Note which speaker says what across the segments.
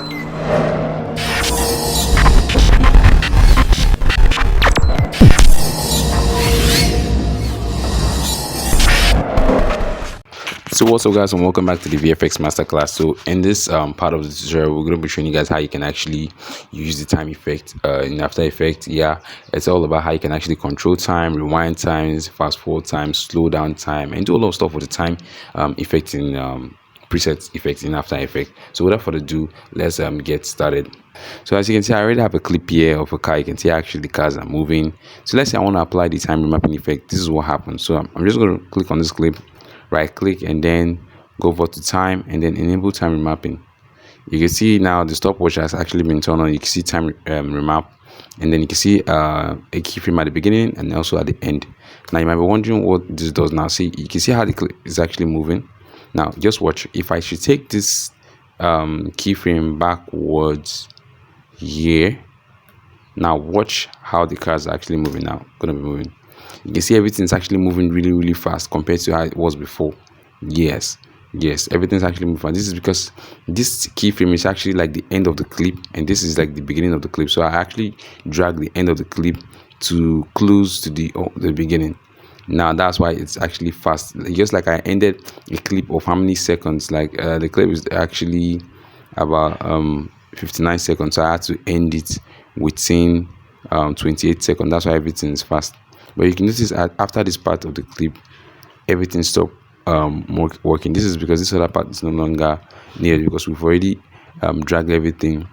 Speaker 1: So what's up guys, and welcome back to the VFX Masterclass. So in this part of the tutorial, we're going to be showing you guys how you can actually use the time effect in After Effects. Yeah, it's all about how you can actually control time, rewind times, fast forward time, slow down time, and do a lot of stuff with the time effect in preset effects in After Effects. So without further ado, let's get started. So as you can see, I already have a clip here of a car. You can see actually the cars are moving. So let's say I want to apply the time remapping effect. This is what happens. So I'm just going to click on this clip, right click, and then go over to time and then enable time remapping. You can see now the stopwatch has actually been turned on. You can see time remap, and then you can see a keyframe at the beginning and also at the end. Now you might be wondering what this does. Now see, you can see how the clip is actually moving. Now just watch. If I should take this keyframe backwards here, now watch how the car is actually moving. Now gonna be moving. You can see everything's actually moving really fast compared to how it was before. Yes, everything's actually moving fast. This is because this keyframe is actually like the end of the clip, and this is like the beginning of the clip. So I actually drag the end of the clip to close to the beginning. Now that's why it's actually fast. Just like I ended a clip of how many seconds, like the clip is actually about 59 seconds, so I had to end it within 28 seconds. That's why everything is fast. But you can notice after this part of the clip, everything stopped working. This is because this other part is no longer needed, because we've already dragged everything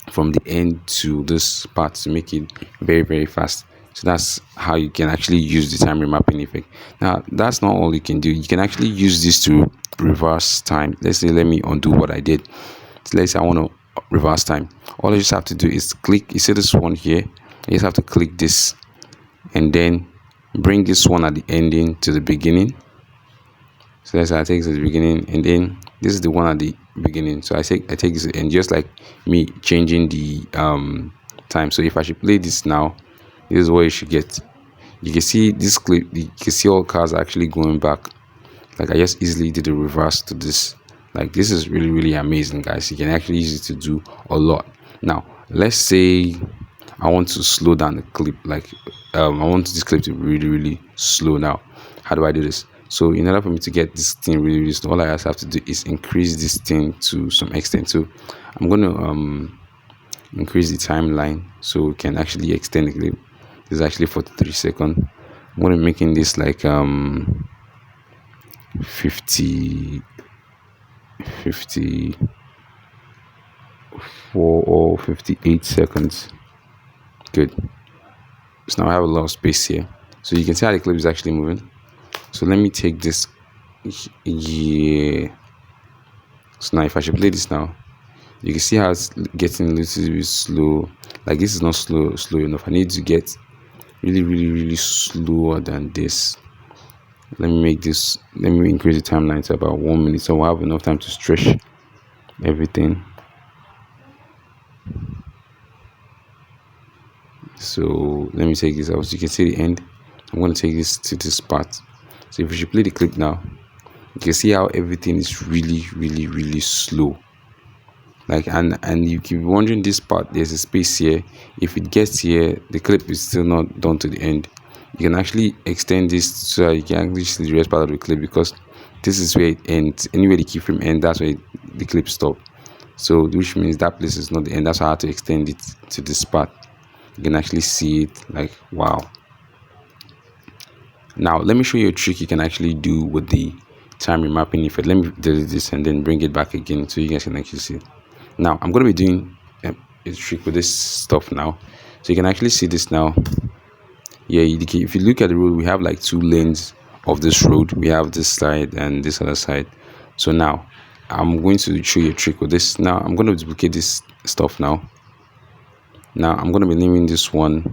Speaker 1: from the end to this part to make it very fast. So that's how you can actually use the time remapping effect. Now that's not all you can do. You can actually use this to reverse time. Let's say, let me undo what I did. So let's say I want to reverse time. All I just have to do is click. You see this one here? I just have to click this and then bring this one at the ending to the beginning. So let's say I take this to the beginning, and then this is the one at the beginning. So I take this, and just like me changing the time. So if I should play this now, this is what you should get. You can see this clip, you can see all cars actually going back. Like I just easily did a reverse to this. Like this is really amazing, guys. You can actually use it to do a lot. Now let's say I want to slow down the clip. Like I want this clip to be really slow. Now how do I do this? So in order for me to get this thing really slow, all I just have to do is increase this thing to some extent. So I'm going to increase the timeline so we can actually extend the clip. This is actually 43 seconds. I'm going to be making this like 54 or 58 seconds. Good. So now I have a lot of space here. So you can see how the clip is actually moving. So let me take this. Yeah. So now if I should play this now, you can see how it's getting a little bit slow. Like this is not slow enough. I need to get really slower than this. Let me increase the timeline to about 1 minute, so we'll have enough time to stretch everything. So let me take this out. So you can see the end. I'm going to take this to this part. So if we should play the clip now, you can see how everything is really slow. Like and you keep wondering, this part, there's a space here. If it gets here, the clip is still not done to the end. You can actually extend this so that you can actually see the rest part of the clip, because this is where it ends. Anywhere the keyframe ends, that's where the clip stops. So which means that place is not the end. That's how I have to extend it to this part. You can actually see it. Like wow. Now let me show you a trick you can actually do with the time remapping effect. Let me delete this and then bring it back again so you guys can actually see it. Now I'm going to be doing a trick with this stuff now, so you can actually see this now. Yeah, if you look at the road, we have like two lanes of this road. We have this side and this other side. So now I'm going to show you a trick with this. Now I'm going to duplicate this stuff now. Now I'm going to be naming this one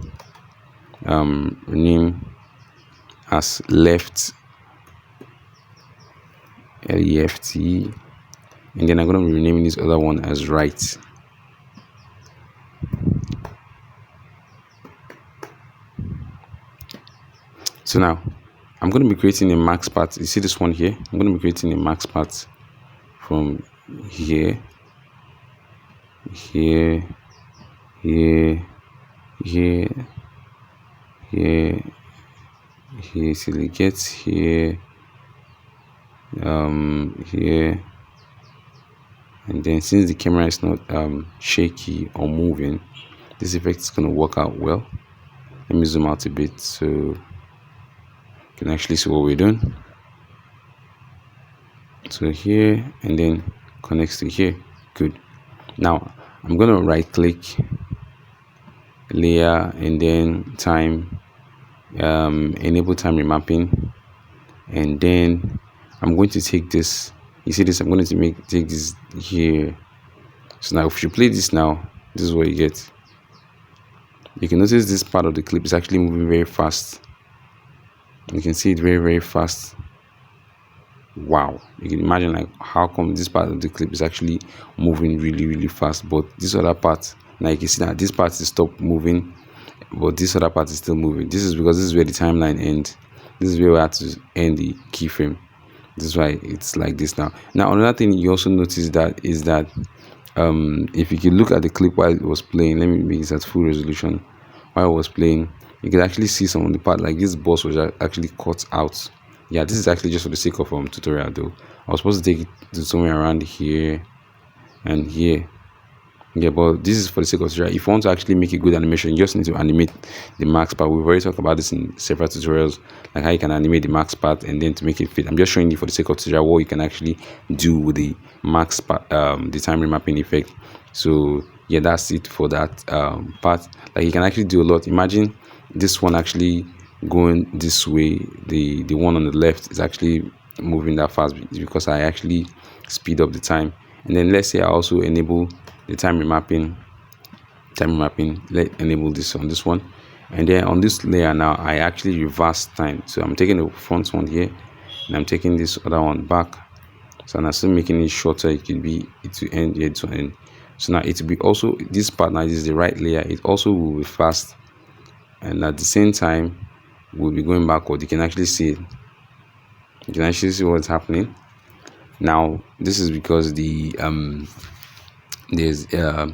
Speaker 1: name as left, left, and then I'm going to be renaming this other one as right. So now I'm going to be creating a max path. You see this one here? I'm going to be creating a max path from here here, here, here, here, here till it gets here, here. And then since the camera is not shaky or moving, this effect is going to work out well. Let me zoom out a bit so you can actually see what we're doing. So here, and then connects to here. Good. Now I'm going to right click, layer, and then time, enable time remapping, and then I'm going to take this. You see this? I'm going to take this here. So now if you play this now, this is what you get. You can notice this part of the clip is actually moving very fast. You can see it very, very fast. Wow, you can imagine like how come this part of the clip is actually moving really, really fast, but this other part, now you can see that this part is stopped moving, but this other part is still moving. This is because this is where the timeline ends. This is where we have to end the keyframe. This is why it's like this now. Now another thing you also notice that is that if you can look at the clip while it was playing, let me make this at full resolution. While it was playing, you can actually see some of the part, like this boss was actually cut out. Yeah, this is actually just for the sake of tutorial though. I was supposed to take it to somewhere around here and here. Yeah, but this is for the sake of tutorial. If you want to actually make a good animation, you just need to animate the max part. We've already talked about this in several tutorials, like how you can animate the max part and then to make it fit. I'm just showing you for the sake of tutorial what you can actually do with the max part, the time remapping effect. So yeah, that's it for that part. Like you can actually do a lot. Imagine this one actually going this way. The one on the left is actually moving that fast because I actually speed up the time. And then let's say I also enable the time remapping. Let's enable this on this one, and then on this layer now I actually reverse time. So I'm taking the front one here and I'm taking this other one back. So I'm still making it shorter. It will end here to end. So now it will be also this part. Now this is the right layer. It also will be fast, and at the same time we'll be going backward. You can actually see it. You can actually see what's happening. Now this is because there's a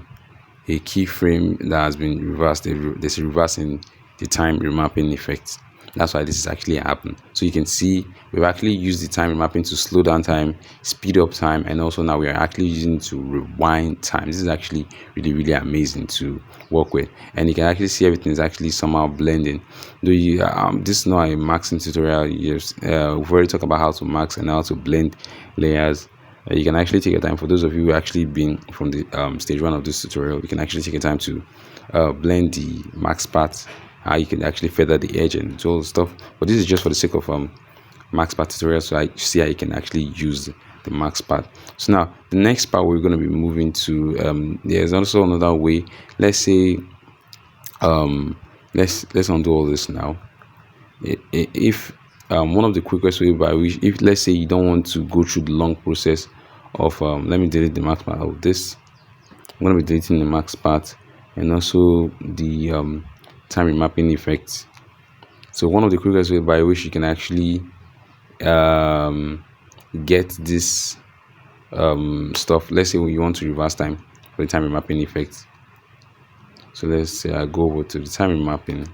Speaker 1: keyframe that has been reversed. There's a reversing the time remapping effect. That's why this is actually happening. So you can see we've actually used the time remapping to slow down time, speed up time, and also now we are actually using it to rewind time. This is actually really, really amazing to work with, and you can actually see everything is actually somehow blending. Though you this is not a maxing tutorial. We've already talked about how to max and how to blend layers. You can actually take your time. For those of you who actually been from the stage 1 of this tutorial, you can actually take your time to blend the max parts, how you can actually feather the edge and all the stuff. But this is just for the sake of max part tutorial, so I see how you can actually use the max part. So now the next part we're going to be moving to, there's also another way. Let's say let's undo all this now. If one of the quickest way by which, if let's say you don't want to go through the long process of let me delete the max part of this. I'm going to be deleting the max part and also the time remapping effect. So one of the quickest way by which you can actually get this stuff, let's say you want to reverse time for the time remapping effect. So let's say I go over to the time remapping,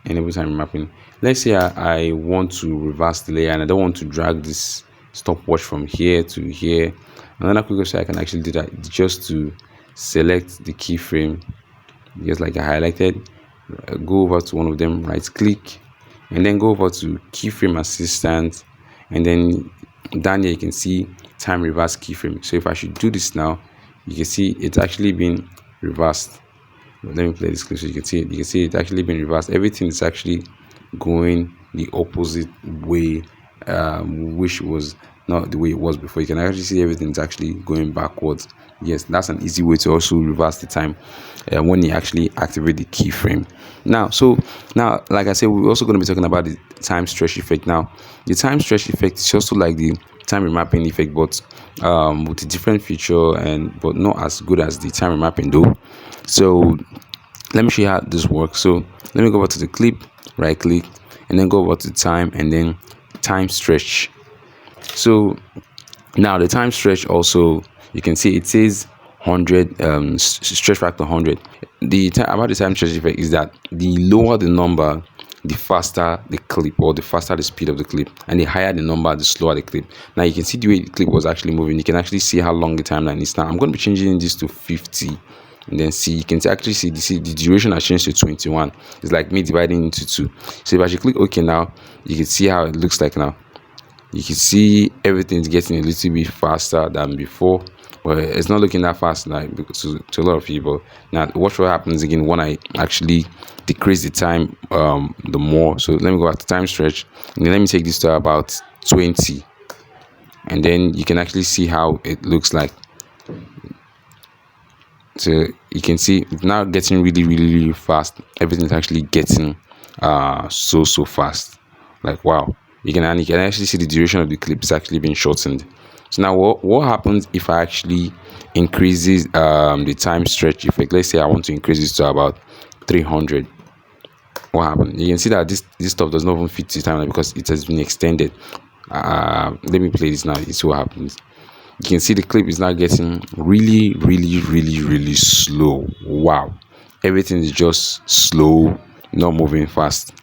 Speaker 1: enable time remapping. Let's say I want to reverse the layer and I don't want to drag this stopwatch from here to here. Another quick way I can actually do that, just to select the keyframe, just like I highlighted, go over to one of them, right click, and then go over to keyframe assistant, and then down here you can see time reverse keyframe. So if I should do this now, you can see it's actually been reversed. Let me play this clip so you can see it. You can see it's actually been reversed. Everything is actually going the opposite way, which was not the way it was before. You can actually see everything's actually going backwards. Yes, that's an easy way to also reverse the time when you actually activate the keyframe. Now, like I said, we're also going to be talking about the time stretch effect. Now, the time stretch effect is also like the time remapping effect, but with a different feature, but not as good as the time remapping though. So let me show you how this works. So let me go over to the clip, right click, and then go over to time, and then time stretch. So Now the time stretch also, you can see it says 100, stretch factor 100. The time about the time stretch effect is that the lower the number, the faster the clip, or the faster the speed of the clip, and the higher the number, the slower the clip. Now you can see the way the clip was actually moving. You can actually see how long the timeline is. Now I'm going to be changing this to 50, and then see, you can actually see the duration has changed to 21. It's like me dividing into 2. So if I should click OK now, you can see how it looks like now. You can see everything's getting a little bit faster than before, but it's not looking that fast like to a lot of people. Now watch what happens again when I actually decrease the time the more. So let me go back to time stretch, and then let me take this to about 20, and then you can actually see how it looks like. So you can see it's now getting really fast. Everything's actually getting so fast, like wow. You can actually see the duration of the clip is actually being shortened. So now what happens if I actually increases the time stretch effect? Let's say I want to increase this to about 300. What happened? You can see that this stuff does not even fit the timeline because it has been extended. Let me play this now. It's what happens. You can see the clip is now getting really slow. Wow, everything is just slow, not moving fast.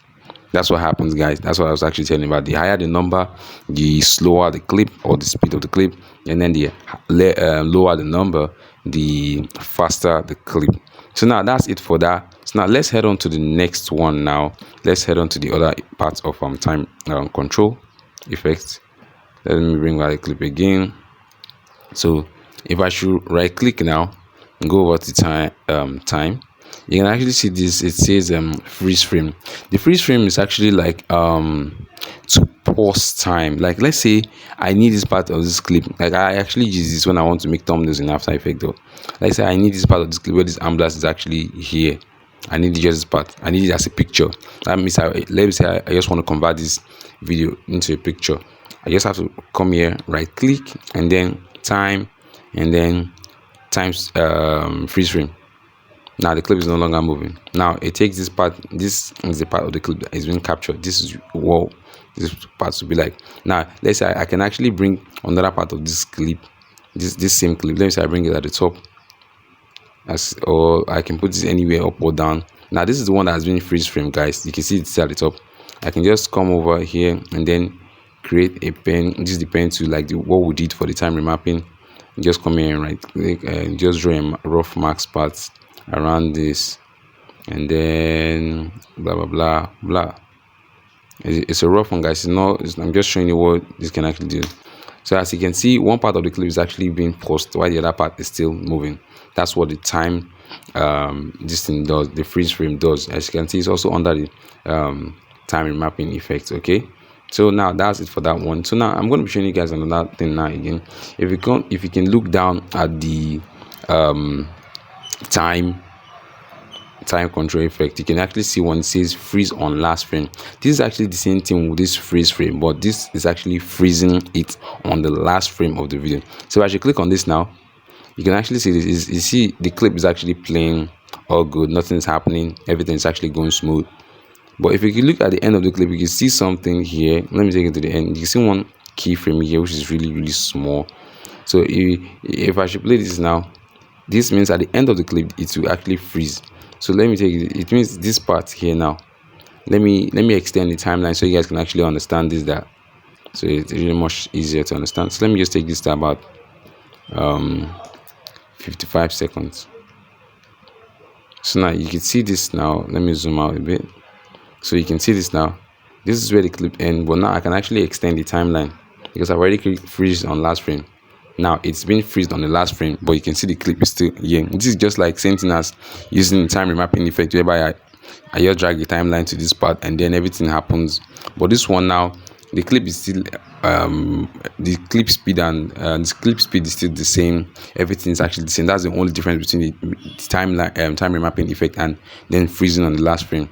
Speaker 1: That's what happens, guys. That's what I was actually telling about. The higher the number, the slower the clip, or the speed of the clip, and then the lower the number, the faster the clip. So now that's it for that. So now let's head on to the next one. Now let's head on to the other parts of time control effects. Let me bring back the clip again. So if I should right click now and go over to time, you can actually see this. It says freeze frame. The freeze frame is actually like to pause time. Like let's say I need this part of this clip. Like I actually use this when I want to make thumbnails in After Effects though. Let's say I need this part of this clip where this ambulance is actually here. I need just this part. I need it as a picture. That means let me say I just want to convert this video into a picture. I just have to come here, right click, and then time, and then times freeze frame. Now the clip is no longer moving. Now it takes this part. This is the part of the clip that is being captured. This is what this part will be like. Now let's say I can actually bring another part of this clip, this same clip. Let me say I bring it at the top, or I can put this anywhere, up or down. Now this is the one that has been freeze frame, guys. You can see it's at the top. I can just come over here and then create a pen. This depends to like what we did for the time remapping. Just come here and right click and just draw a rough max parts around this, and then blah. It's a rough one, guys. I'm just showing you what this can actually do. So as you can see, one part of the clip is actually being paused while the other part is still moving. That's what the time this thing does, the freeze frame does. As you can see, it's also under the time remapping effect. Okay, so now that's it for that one. So now I'm going to be showing you guys another thing now again. If you can look down at the time control effect, you can actually see when it says freeze on last frame. This is actually the same thing with this freeze frame, but this is actually freezing it on the last frame of the video. So as you click on this now, you can actually see this. You see the clip is actually playing all good, nothing is happening, everything is actually going smooth. But if you can look at the end of the clip, you can see something here. Let me take it to the end. You can see one keyframe here, which is really small. So if I should play this now, this means at the end of the clip it will actually freeze. So let me take it. It means this part here now. Let me extend the timeline so you guys can actually understand this. So it's really much easier to understand. So let me just take this to about 55 seconds. So now you can see this now. Let me zoom out a bit. So you can see this now. This is where the clip ends, but now I can actually extend the timeline because I've already clicked freeze on last frame. Now it's been freezed on the last frame, but you can see the clip is still here. This is just like same thing as using the time remapping effect, whereby I just drag the timeline to this part and then everything happens. But this one now, the clip is still the clip speed and the clip speed is still the same. Everything is actually the same. That's the only difference between the time remapping effect and then freezing on the last frame.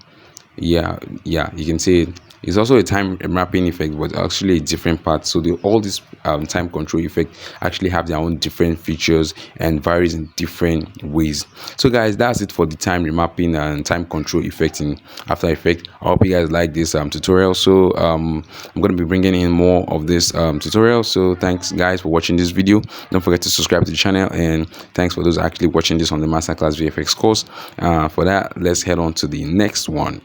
Speaker 1: Yeah, you can see it. It's also a time mapping effect, but actually a different part. So all these time control effect actually have their own different features and varies in different ways. So guys, that's it for the time remapping and time control effect in After Effects. I hope you guys like this tutorial. So I'm going to be bringing in more of this tutorial. So thanks guys for watching this video. Don't forget to subscribe to the channel, and thanks for those actually watching this on the Masterclass VFX course. For that, let's head on to the next one.